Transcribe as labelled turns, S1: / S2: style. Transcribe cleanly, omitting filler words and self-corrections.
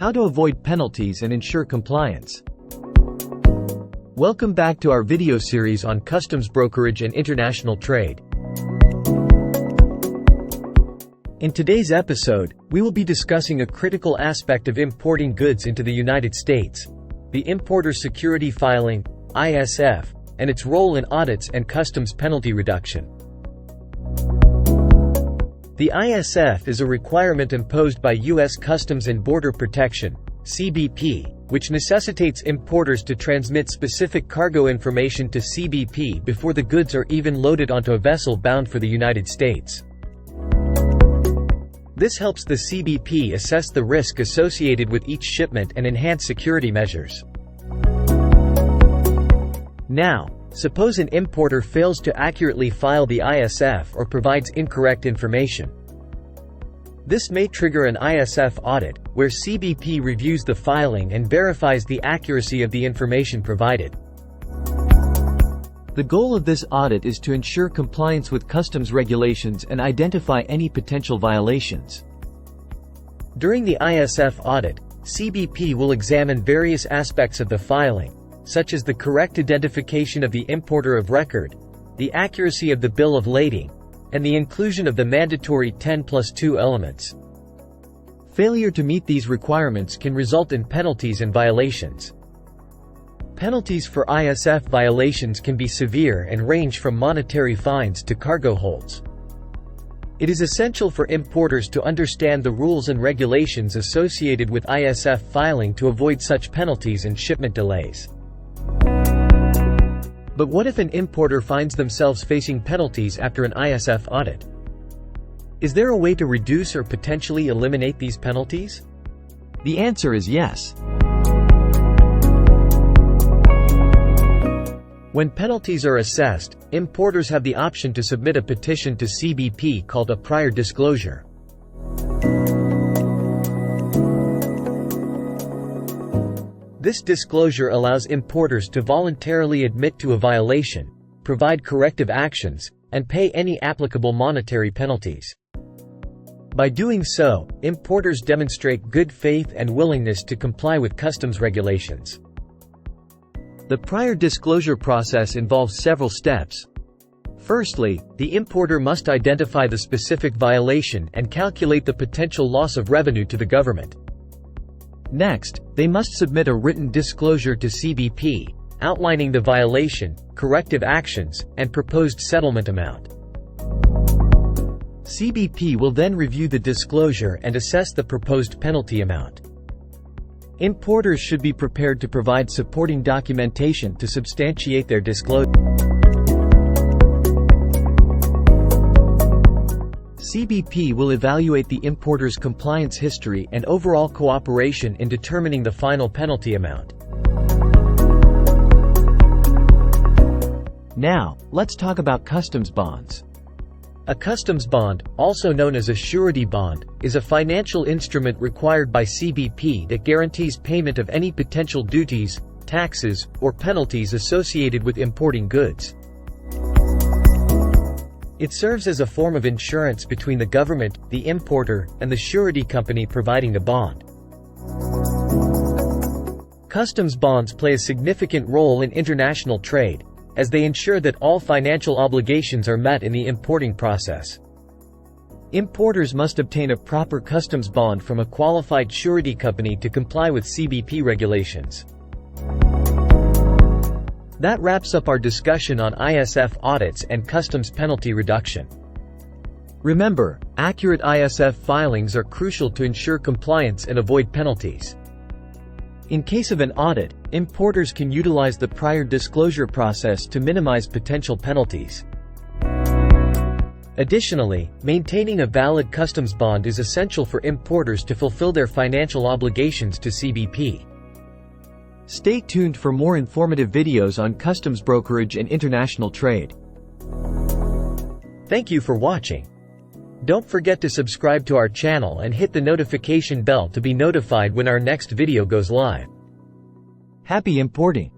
S1: How to avoid penalties and ensure compliance. Welcome back to our video series on customs brokerage and international trade. In today's episode, we will be discussing a critical aspect of importing goods into the United States, the Importer Security Filing, ISF, and its role in audits and customs penalty reduction. The ISF is a requirement imposed by U.S. Customs and Border Protection, CBP, which necessitates importers to transmit specific cargo information to CBP before the goods are even loaded onto a vessel bound for the United States. This helps the CBP assess the risk associated with each shipment and enhance security measures. Now, suppose an importer fails to accurately file the ISF or provides incorrect information. This may trigger an ISF audit, where CBP reviews the filing and verifies the accuracy of the information provided. The goal of this audit is to ensure compliance with customs regulations and identify any potential violations. During the ISF audit, CBP will examine various aspects of the filing, such as the correct identification of the importer of record, the accuracy of the bill of lading, and the inclusion of the mandatory 10+2 elements. Failure to meet these requirements can result in penalties and violations. Penalties for ISF violations can be severe and range from monetary fines to cargo holds. It is essential for importers to understand the rules and regulations associated with ISF filing to avoid such penalties and shipment delays. But what if an importer finds themselves facing penalties after an ISF audit? Is there a way to reduce or potentially eliminate these penalties? The answer is yes. When penalties are assessed, importers have the option to submit a petition to CBP called a prior disclosure. This disclosure allows importers to voluntarily admit to a violation, provide corrective actions, and pay any applicable monetary penalties. By doing so, importers demonstrate good faith and willingness to comply with customs regulations. The prior disclosure process involves several steps. Firstly, the importer must identify the specific violation and calculate the potential loss of revenue to the government. Next, they must submit a written disclosure to CBP, outlining the violation, corrective actions, and proposed settlement amount. CBP will then review the disclosure and assess the proposed penalty amount. Importers should be prepared to provide supporting documentation to substantiate their disclosure. CBP will evaluate the importer's compliance history and overall cooperation in determining the final penalty amount. Now, let's talk about customs bonds. A customs bond, also known as a surety bond, is a financial instrument required by CBP that guarantees payment of any potential duties, taxes, or penalties associated with importing goods. It serves as a form of insurance between the government, the importer, and the surety company providing the bond. Customs bonds play a significant role in international trade, as they ensure that all financial obligations are met in the importing process. Importers must obtain a proper customs bond from a qualified surety company to comply with CBP regulations. That wraps up our discussion on ISF audits and customs penalty reduction. Remember, accurate ISF filings are crucial to ensure compliance and avoid penalties. In case of an audit, importers can utilize the prior disclosure process to minimize potential penalties. Additionally, maintaining a valid customs bond is essential for importers to fulfill their financial obligations to CBP. Stay tuned for more informative videos on customs brokerage and international trade. Thank you for watching. Don't forget to subscribe to our channel and hit the notification bell to be notified when our next video goes live. Happy importing!